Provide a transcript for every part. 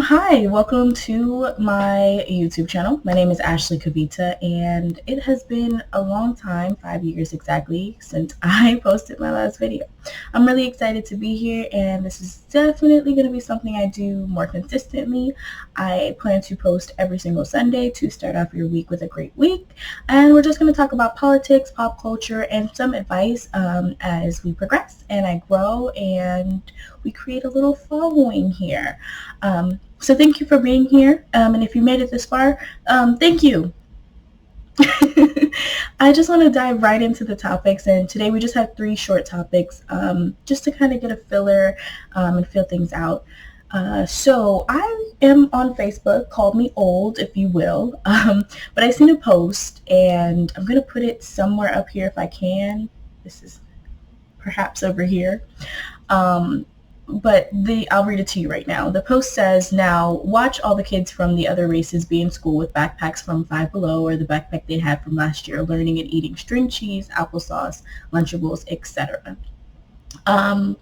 Hi, welcome to my YouTube channel. My name is Ashley Kavita, and it has been a long time, 5 years exactly, since I posted my last video. I'm really excited to be here, and this is definitely going to be something I do more consistently. I plan to post every single Sunday to start off your week with a great week, and we're just going to talk about politics, pop culture, and some advice as we progress and I grow and we create a little following here. So thank you for being here. And if you made it this far, thank you. I just want to dive right into the topics. And today we just have three short topics just to kind of get a filler and fill things out. So I am on Facebook, call me old if you will, but I seen a post and I'm going to put it somewhere up here if I can. This is perhaps over here. But I'll read it to you right now. The post says, now watch all the kids from the other races be in school with backpacks from Five Below or the backpack they had from last year, learning and eating string cheese, applesauce, Lunchables, etc. And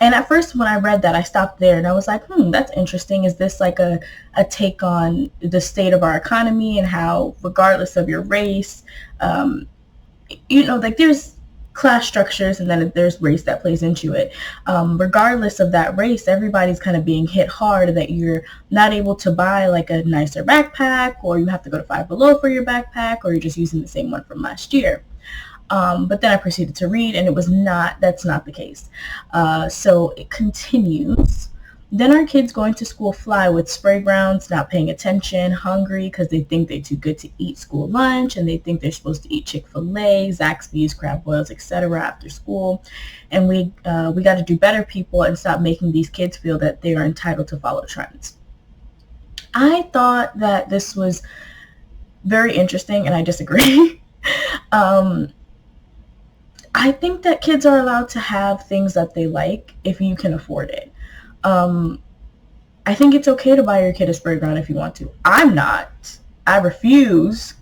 at first when I read that, I stopped there and I was like, that's interesting. Is this like a take on the state of our economy and how regardless of your race, like there's class structures and then there's race that plays into it. Regardless of that race, everybody's kind of being hit hard that you're not able to buy like a nicer backpack, or you have to go to Five Below for your backpack, or you're just using the same one from last year. But then I proceeded to read and that's not the case. So it continues. Then our kids going to school fly with spray grounds, not paying attention, hungry because they think they're too good to eat school lunch and they think they're supposed to eat Chick-fil-A, Zaxby's, crab boils, etc. after school. And we got to do better, people, and stop making these kids feel that they are entitled to follow trends. I thought that this was very interesting and I disagree. I think that kids are allowed to have things that they like if you can afford it. I think it's okay to buy your kid a spray ground if you want to. I'm not. I refuse.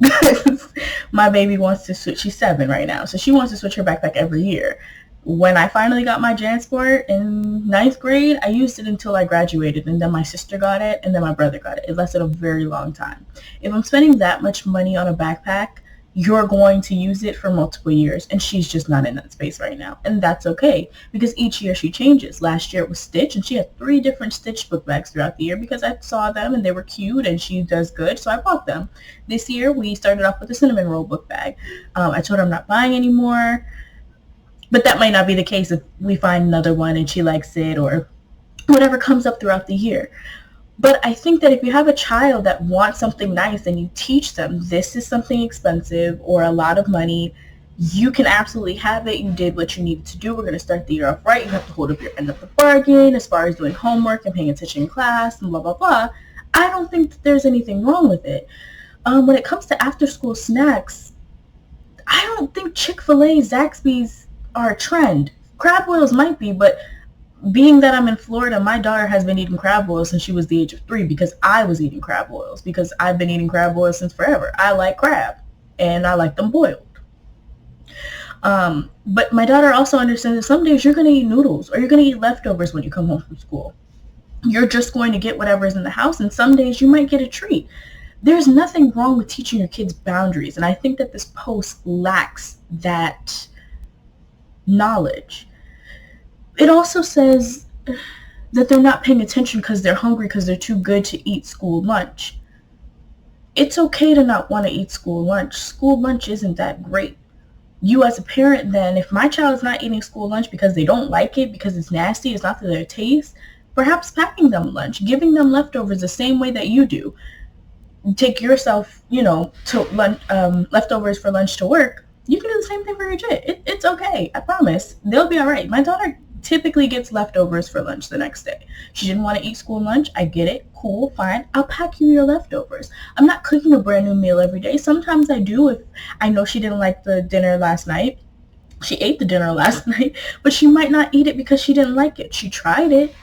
My baby wants to switch. She's 7 right now, so she wants to switch her backpack every year. When I finally got my JanSport in 9th grade, I used it until I graduated, and then my sister got it, and then my brother got it. It lasted a very long time. If I'm spending that much money on a backpack, you're going to use it for multiple years, and she's just not in that space right now, and that's okay because each year she changes. Last year it was Stitch, and she had 3 different Stitch book bags throughout the year because I saw them and they were cute and she does good, so I bought them. This year we started off with a cinnamon roll book bag. I told her I'm not buying anymore, but that might not be the case if we find another one and she likes it or whatever comes up throughout the year. But I think that if you have a child that wants something nice and you teach them this is something expensive or a lot of money, you can absolutely have it. You did what you needed to do. We're going to start the year off right. You have to hold up your end of the bargain as far as doing homework and paying attention in class and blah, blah, blah. I don't think that there's anything wrong with it. When it comes to after-school snacks, I don't think Chick-fil-A, Zaxby's are a trend. Crab boils might be, but being that I'm in Florida, my daughter has been eating crab boils since she was the age of 3 because I was eating crab boils because I've been eating crab boils since forever. I like crab and I like them boiled. But my daughter also understands that some days you're going to eat noodles or you're going to eat leftovers when you come home from school. You're just going to get whatever's in the house, and some days you might get a treat. There's nothing wrong with teaching your kids boundaries, and I think that this post lacks that knowledge. It also says that they're not paying attention because they're hungry because they're too good to eat school lunch. It's okay to not want to eat school lunch. School lunch isn't that great. You as a parent then, if my child is not eating school lunch because they don't like it, because it's nasty, it's not to their taste, perhaps packing them lunch, giving them leftovers the same way that you do. Take yourself, to lunch, leftovers for lunch to work. You can do the same thing for your kid. It's okay. I promise. They'll be all right. My daughter typically gets leftovers for lunch the next day. She didn't want to eat school lunch. I get it. Cool, fine. I'll pack you your leftovers. I'm not cooking a brand new meal every day. Sometimes I do if I know she didn't like the dinner last night. She ate the dinner last night, but she might not eat it because she didn't like it. She tried it.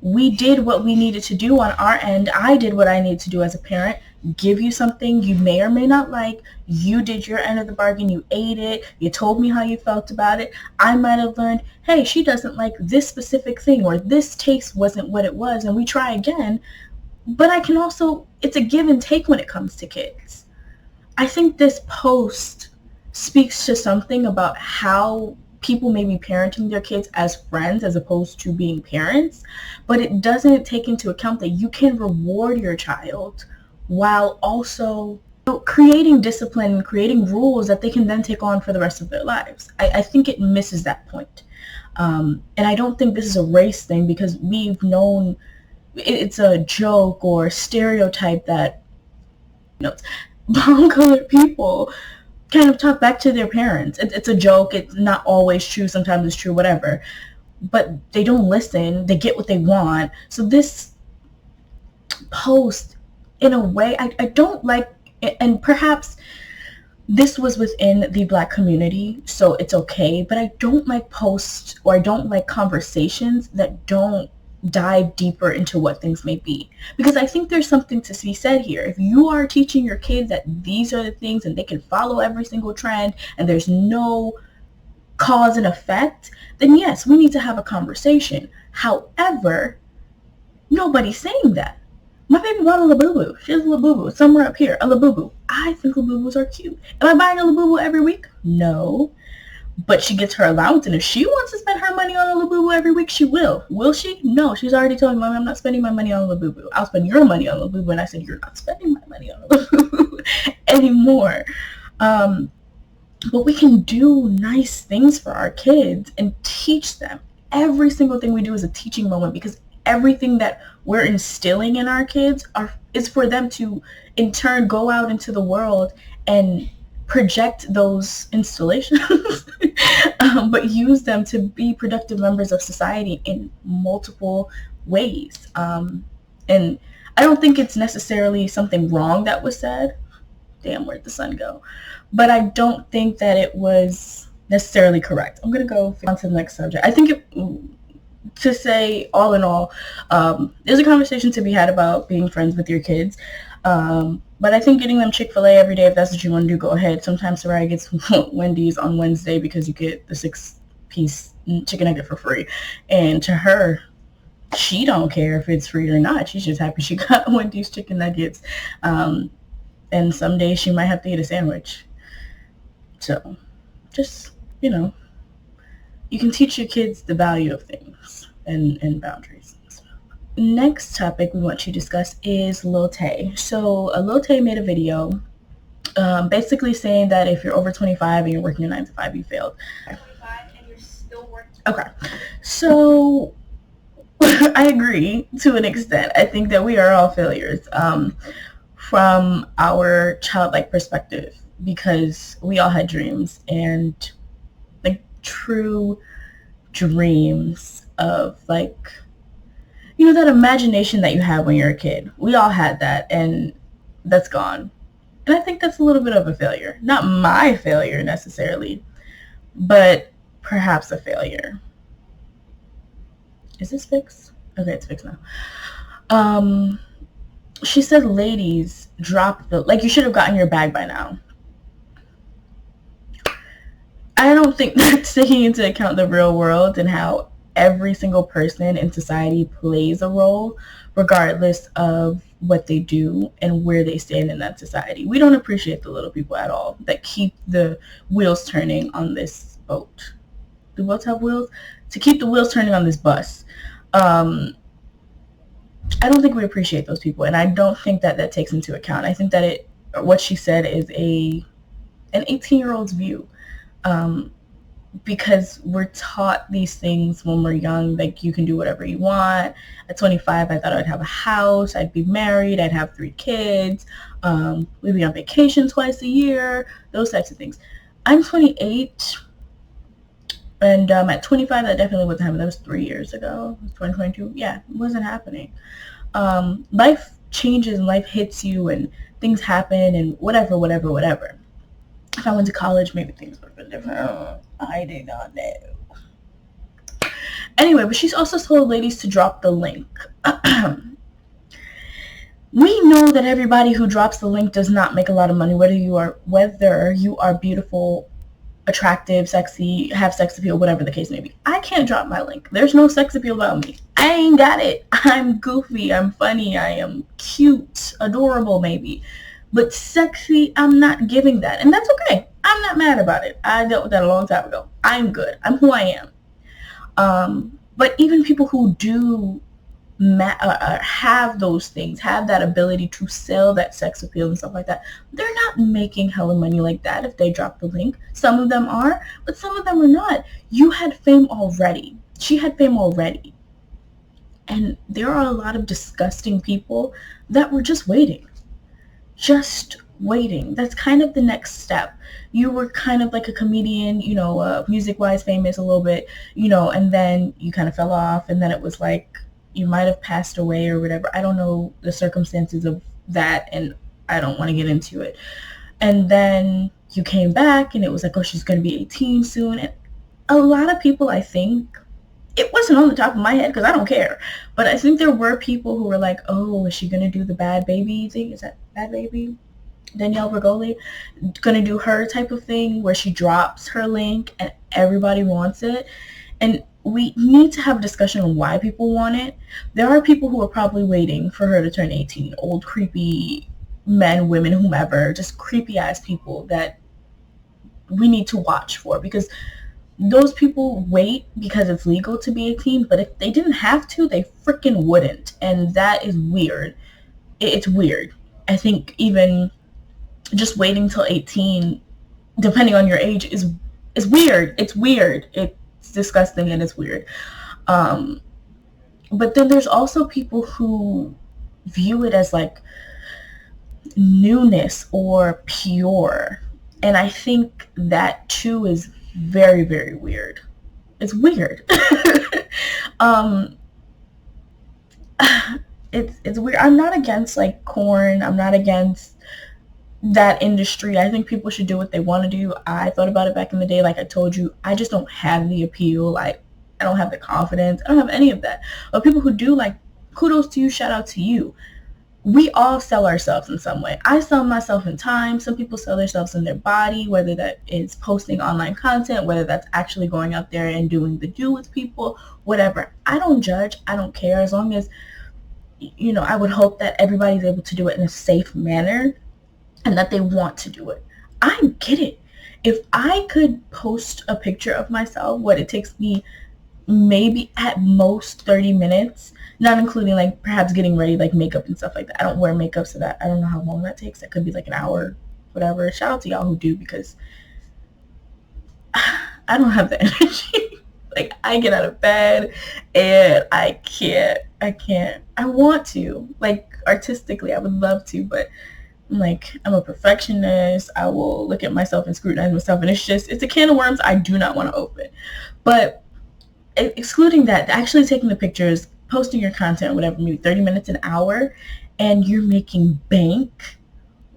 We did what we needed to do on our end. I did what I needed to do as a parent. give you something you may or may not like. You did your end of the bargain. You ate it. You told me how you felt about it. I might have learned, hey, she doesn't like this specific thing, or this taste wasn't what it was, and we try again. But I can also, it's a give and take when it comes to kids. I think this post speaks to something about how people may be parenting their kids as friends as opposed to being parents, but it doesn't take into account that you can reward your child while also creating discipline, creating rules that they can then take on for the rest of their lives. I think it misses that point. And I don't think this is a race thing, because we've known it's a joke or stereotype that brown colored people kind of talk back to their parents. It's a joke. It's not always true. Sometimes it's true, whatever. But they don't listen. They get what they want. So this post, in a way, I don't like, and perhaps this was within the Black community, so it's okay, but I don't like posts, or I don't like conversations that don't dive deeper into what things may be, because I think there's something to be said here. If you are teaching your kids that these are the things and they can follow every single trend and there's no cause and effect, then yes, we need to have a conversation. However, nobody's saying that. My baby bought a Labubu. She has a Labubu somewhere up here, a Labubu. I think Labubus are cute. Am I buying a Labubu every week? No. But she gets her allowance, and if she wants to spend her money on a Labubu every week, she will. Will she? No. She's already told me, Mommy, I'm not spending my money on a Labubu. I'll spend your money on a Labubu. And I said, you're not spending my money on a Labubu anymore. But we can do nice things for our kids and teach them. Every single thing we do is a teaching moment, because everything that we're instilling in our kids is for them to, in turn, go out into the world and project those installations, but use them to be productive members of society in multiple ways. And I don't think it's necessarily something wrong that was said. Damn, where'd the sun go? But I don't think that it was necessarily correct. I'm going to go on to the next subject. I think to say, all in all, there's a conversation to be had about being friends with your kids. But I think getting them Chick-fil-A every day, if that's what you want to do, go ahead. Sometimes Soraya gets Wendy's on Wednesday because you get the 6-piece chicken nugget for free. And to her, she don't care if it's free or not. She's just happy she got Wendy's chicken nuggets. And some days she might have to eat a sandwich. So just, you can teach your kids the value of things and boundaries. Next topic we want to discuss is Lil Tay. So Lil Tay made a video basically saying that if you're over 25 and you're working a 9 to 5, you failed. 25 and you're still working. Okay. So I agree to an extent. I think that we are all failures from our childlike perspective, because we all had dreams, and like true dreams of like, that imagination that you have when you're a kid. We all had that, and that's gone. And I think that's a little bit of a failure. Not my failure necessarily, but perhaps a failure. Is this fixed? Okay, it's fixed now. She said, ladies, drop you should have gotten your bag by now. I don't think that's taking into account the real world and how every single person in society plays a role, regardless of what they do and where they stand in that society. We don't appreciate the little people at all that keep the wheels turning on this boat. Do boats have wheels? To keep the wheels turning on this bus. I don't think we appreciate those people, and I don't think that takes into account. I think that what she said is an 18-year-old's view. Because we're taught these things when we're young, like you can do whatever you want. At 25, I thought I'd have a house, I'd be married, I'd have 3 kids, we'd be on vacation twice a year, those types of things. I'm 28, and at 25, that definitely wasn't happening. That was 3 years ago. It was 2022. Yeah, it wasn't happening. Life changes and life hits you, and things happen, and whatever. If I went to college, maybe things would have been different. I do not know. Anyway, but she's also told ladies to drop the link. We know that everybody who drops the link does not make a lot of money, whether you are beautiful, attractive, sexy, have sex appeal, whatever the case may be. I can't drop my link. There's no sex appeal about me. I ain't got it. I'm goofy, I'm funny, I am cute, adorable maybe. But sexy, I'm not giving that. And that's okay. I'm not mad about it. I dealt with that a long time ago. I'm good. I'm who I am. But even people who do have those things, have that ability to sell that sex appeal and stuff like that, they're not making hella money like that if they drop the link. Some of them are, but some of them are not. You had fame already. She had fame already. And there are a lot of disgusting people that were just waiting. Just waiting. That's kind of the next step. You were kind of like a comedian, music-wise famous a little bit, and then you kind of fell off, and then it was like you might have passed away or whatever. I don't know the circumstances of that, and I don't want to get into it. And then you came back, and it was like, oh, she's going to be 18 soon. And a lot of people, I think, it wasn't on the top of my head because I don't care, but I think there were people who were like, oh, is she going to do the Bad Baby thing? Is that Bad Baby? Danielle Bergoli going to do her type of thing where she drops her link and everybody wants it. And we need to have a discussion on why people want it. There are people who are probably waiting for her to turn 18, old creepy men, women, whomever, just creepy ass people that we need to watch for, because those people wait because it's legal to be 18, but if they didn't have to, they freaking wouldn't. And that is weird. It's weird. I think even just waiting till 18, depending on your age, is weird. It's weird. It's disgusting and it's weird. But then there's also people who view it as like newness or pure. And I think that too is very, very weird. It's weird. It's weird. I'm not against like corn. I'm not against that industry. I think people should do what they want to do. I thought about it back in the day. Like I told you, I just don't have the appeal. I don't have the confidence. I don't have any of that. But people who do, like, kudos to you, shout out to you. We all sell ourselves in some way. I sell myself in time. Some people sell themselves in their body, whether that is posting online content, whether that's actually going out there and doing the do with people, whatever. I don't judge. I don't care. As long as, I would hope that everybody's able to do it in a safe manner and that they want to do it. I get it. If I could post a picture of myself, what it takes me maybe at most 30 minutes, not including like perhaps getting ready, like makeup and stuff like that. I don't wear makeup, so that I don't know how long that takes. That could be like an hour, whatever. Shout out to y'all who do, because I don't have the energy. Like, I get out of bed and I can't. I want to, like, artistically, I would love to, but I'm a perfectionist. I will look at myself and scrutinize myself, and it's a can of worms I do not want to open. But excluding that, actually taking the pictures, posting your content, whatever, maybe 30 minutes, an hour, and you're making bank,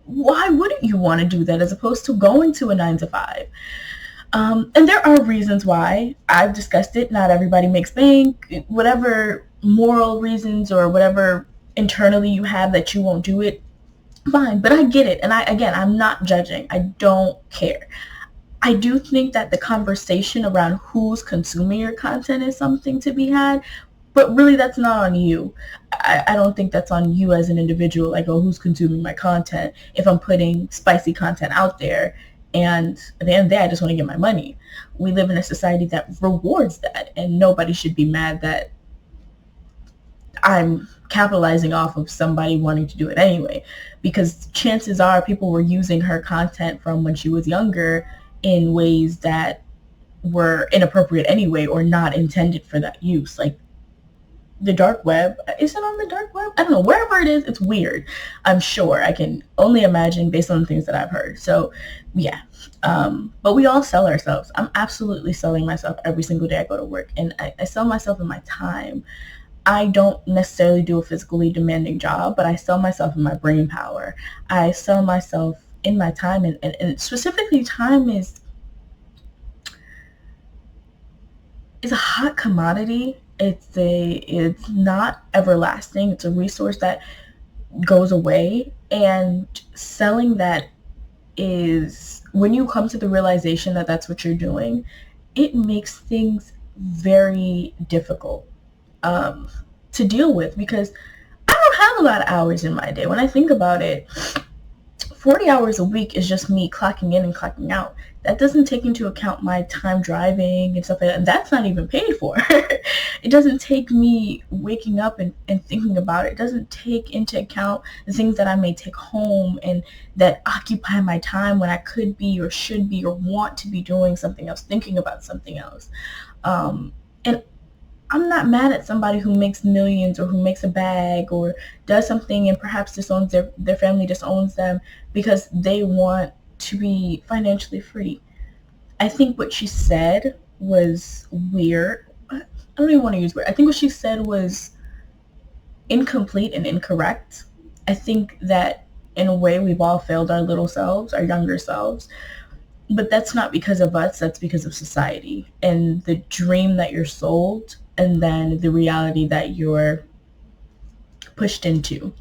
why wouldn't you want to do that as opposed to going to a 9 to 5? And there are reasons why. I've discussed it. Not everybody makes bank. Whatever moral reasons or whatever internally you have that you won't do it, fine. But I get it. And I'm not judging. I don't care. I do think that the conversation around who's consuming your content is something to be had, but really that's not on you. I don't think that's on you as an individual, like, oh, who's consuming my content if I'm putting spicy content out there, and at the end of the day, I just want to get my money. We live in a society that rewards that, and nobody should be mad that I'm capitalizing off of somebody wanting to do it anyway, because chances are people were using her content from when she was younger in ways that were inappropriate anyway or not intended for that use. Like, the dark web, is it on the dark web? I don't know, wherever it is, it's weird. I'm sure. I can only imagine based on the things that I've heard. So yeah, but we all sell ourselves. I'm absolutely selling myself every single day I go to work, and I sell myself in my time. I don't necessarily do a physically demanding job, but I sell myself in my brain power. I sell myself in my time, and specifically time is a hot commodity. It's not everlasting. It's a resource that goes away. And selling that is, when you come to the realization that that's what you're doing, it makes things very difficult to deal with, because I don't have a lot of hours in my day. When I think about it, 40 hours a week is just me clocking in and clocking out. That doesn't take into account my time driving and stuff like that. And that's not even paid for. It doesn't take me waking up and thinking about it. It doesn't take into account the things that I may take home and that occupy my time when I could be or should be or want to be doing something else, thinking about something else. And I'm not mad at somebody who makes millions or who makes a bag or does something and perhaps disowns their family disowns them because they want to be financially free. I think what she said was weird. I don't even want to use weird. I think what she said was incomplete and incorrect. I think that in a way we've all failed our little selves, our younger selves. But that's not because of us, that's because of society and the dream that you're sold and then the reality that you're pushed into.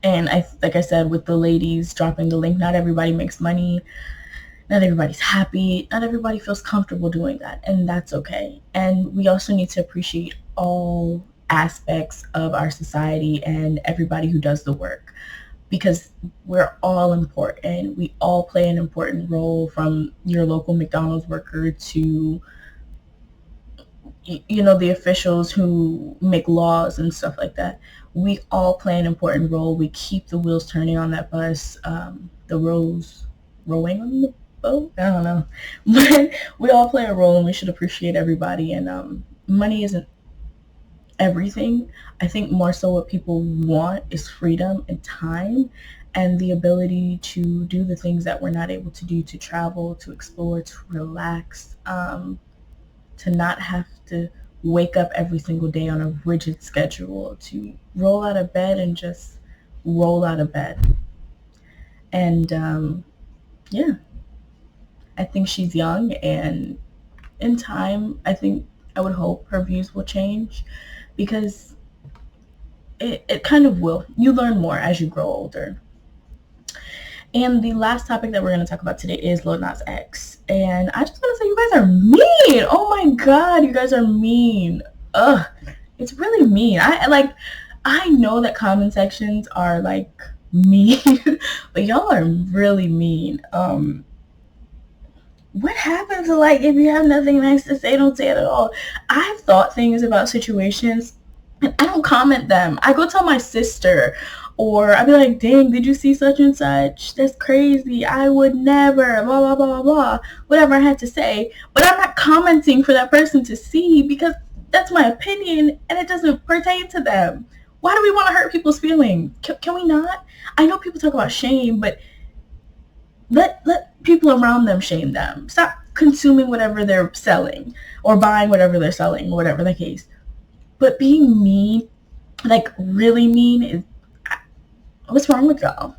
And like I said, with the ladies dropping the link, not everybody makes money, not everybody's happy, not everybody feels comfortable doing that, and that's okay. And we also need to appreciate all aspects of our society and everybody who does the work, because we're all important. We all play an important role, from your local McDonald's worker to, the officials who make laws and stuff like that. We all play an important role. We keep the wheels turning on that bus, the rows rowing on the boat. I don't know. But we all play a role and we should appreciate everybody. And money isn't everything. I think more so what people want is freedom and time and the ability to do the things that we're not able to do, to travel, to explore, to relax, to not have to wake up every single day on a rigid schedule, to roll out of bed and just roll out of bed. And yeah, I think she's young, and in time, I would hope her views will change, because it kind of will. You learn more as you grow older. And the last topic that we're going to talk about today is Lil Nas X. And I just want to say, you guys are mean. Oh my God, you guys are mean. Ugh, it's really mean. I know that comment sections are like mean, but y'all are really mean. What happens to, like, if you have nothing nice to say, don't say it at all. I've thought things about situations and I don't comment them. I go tell my sister, or I'd be like, dang, did you see such and such? That's crazy. I would never, blah, blah, blah, blah, blah. Whatever I had to say. But I'm not commenting for that person to see, because that's my opinion and it doesn't pertain to them. Why do we want to hurt people's feelings? Can we not? I know people talk about shame, but let people around them shame them. Stop consuming whatever they're selling or buying whatever they're selling, whatever the case. But being mean, like really mean, is, what's wrong with y'all?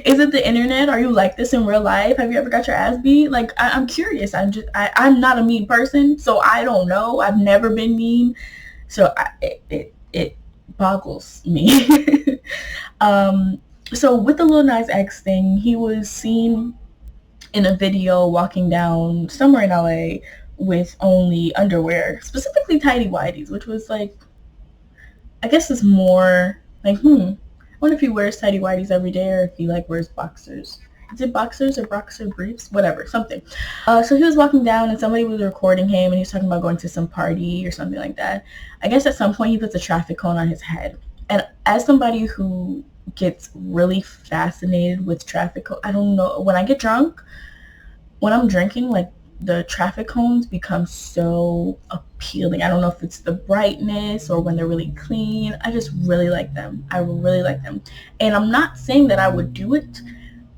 Is it the internet? Are you like this in real life? Have you ever got your ass beat? Like, I'm curious. I'm not a mean person, so I don't know. I've never been mean, so it boggles me. So with the Lil Nas X thing, he was seen in a video walking down somewhere in LA with only underwear, specifically tighty whities, which was like, I guess it's more like, I wonder if he wears tighty whities every day or if he like wears boxers. Is it boxers or boxer briefs? Whatever, something. So he was walking down and somebody was recording him and he was talking about going to some party or something like that. I guess at some point he puts a traffic cone on his head. And as somebody who gets really fascinated with traffic cones, I don't know, when I get drunk, when I'm drinking, like, the traffic cones become so appealing. I don't know if it's the brightness or when they're really clean. I just really like them. I really like them. And I'm not saying that I would do it,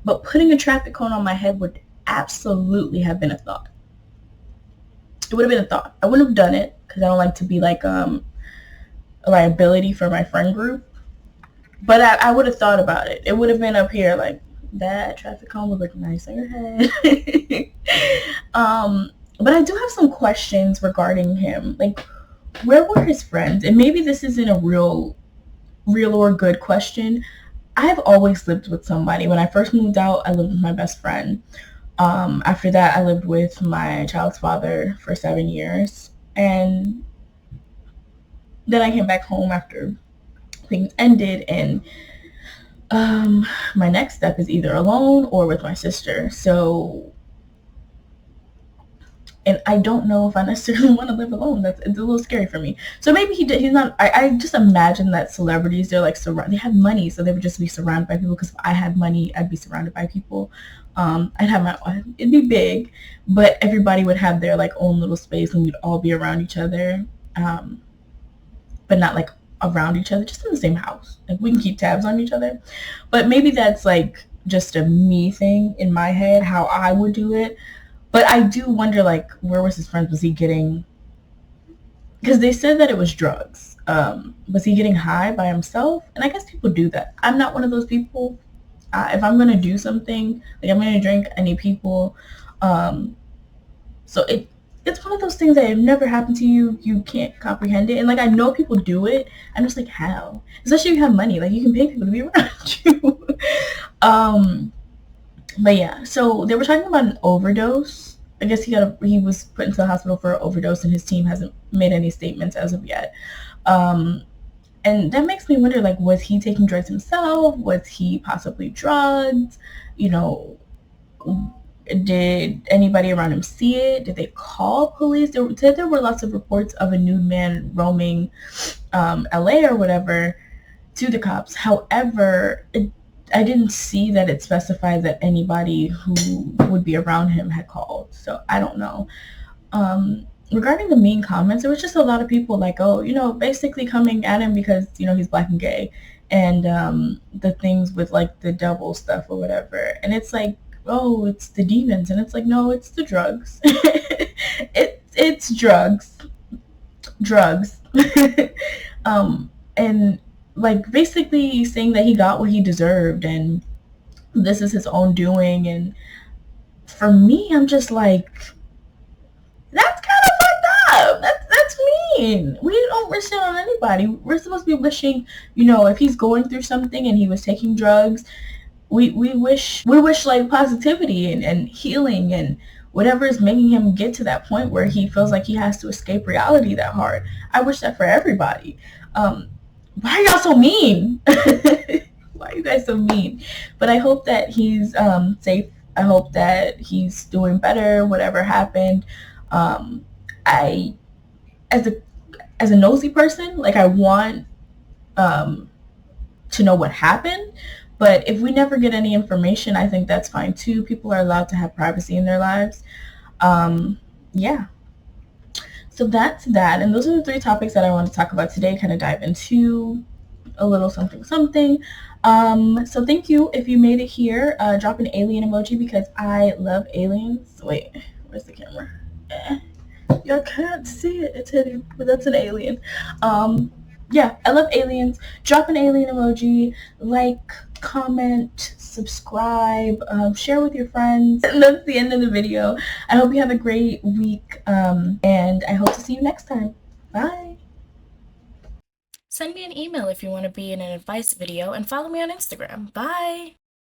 but putting a traffic cone on my head would absolutely have been a thought. It would have been a thought. I wouldn't have done it because I don't like to be like a liability for my friend group. But I would have thought about it. It would have been up here like, that traffic cone would look nice on your head. But I do have some questions regarding him. Like, where were his friends? And maybe this isn't a real real or good question. I've always lived with somebody. When I first moved out, I lived with my best friend. After that, I lived with my child's father for 7 years. And then I came back home after things ended. And my next step is either alone or with my sister. So, and I don't know if I necessarily want to live alone. It's a little scary for me. So maybe he did. He's not. I just imagine that celebrities, they're like they have money, so they would just be surrounded by people. Because if I had money, I'd be surrounded by people. I'd have it'd be big, but everybody would have their like own little space, and we'd all be around each other, but not like around each other, just in the same house. Like we can keep tabs on each other, but maybe that's like just a me thing in my head, how I would do it. But I do wonder, like, where was his friends? Was he getting? Because they said that it was drugs. Was he getting high by himself? And I guess people do that. I'm not one of those people. If I'm gonna do something, like I'm gonna drink, I need people. So it's one of those things that have never happened to you. You can't comprehend it. And like I know people do it. I'm just like, how? Especially if you have money, like you can pay people to be around you. But yeah, so they were talking about an overdose. I guess he was put into the hospital for an overdose, and his team hasn't made any statements as of yet. Um, and that makes me wonder, like, was he taking drugs himself? Was he possibly drugged? You know, did anybody around him see it? Did they call police? There were lots of reports of a nude man roaming LA or whatever to the cops. However, I didn't see that it specified that anybody who would be around him had called. So I don't know. Regarding the mean comments, there was just a lot of people like, oh, basically coming at him because, he's black and gay. And the things with like the devil stuff or whatever. And it's like, oh, it's the demons. And it's like, no, it's the drugs. It's drugs. Drugs. And like basically saying that he got what he deserved and this is his own doing. And for me, I'm just like, that's kind of fucked up. That's mean. We don't wish it on anybody. We're supposed to be wishing, if he's going through something and he was taking drugs, we wish like positivity and healing and whatever is making him get to that point where he feels like he has to escape reality that hard. I wish that for everybody. Why are y'all so mean? Why are you guys so mean? But I hope that he's safe. I hope that he's doing better, whatever happened. I, as a nosy person, like I want to know what happened. But if we never get any information, I think that's fine too. People are allowed to have privacy in their lives. Yeah. So that's that. And those are the 3 topics that I want to talk about today, kind of dive into a little something. So thank you. If you made it here, drop an alien emoji because I love aliens. Wait, where's the camera? Y'all can't see it. It's hidden, but that's an alien. Yeah, I love aliens. Drop an alien emoji, like, comment, subscribe, share with your friends. And that's the end of the video. I hope you have a great week, and I hope to see you next time. Bye. Send me an email if you want to be in an advice video, and follow me on Instagram. Bye.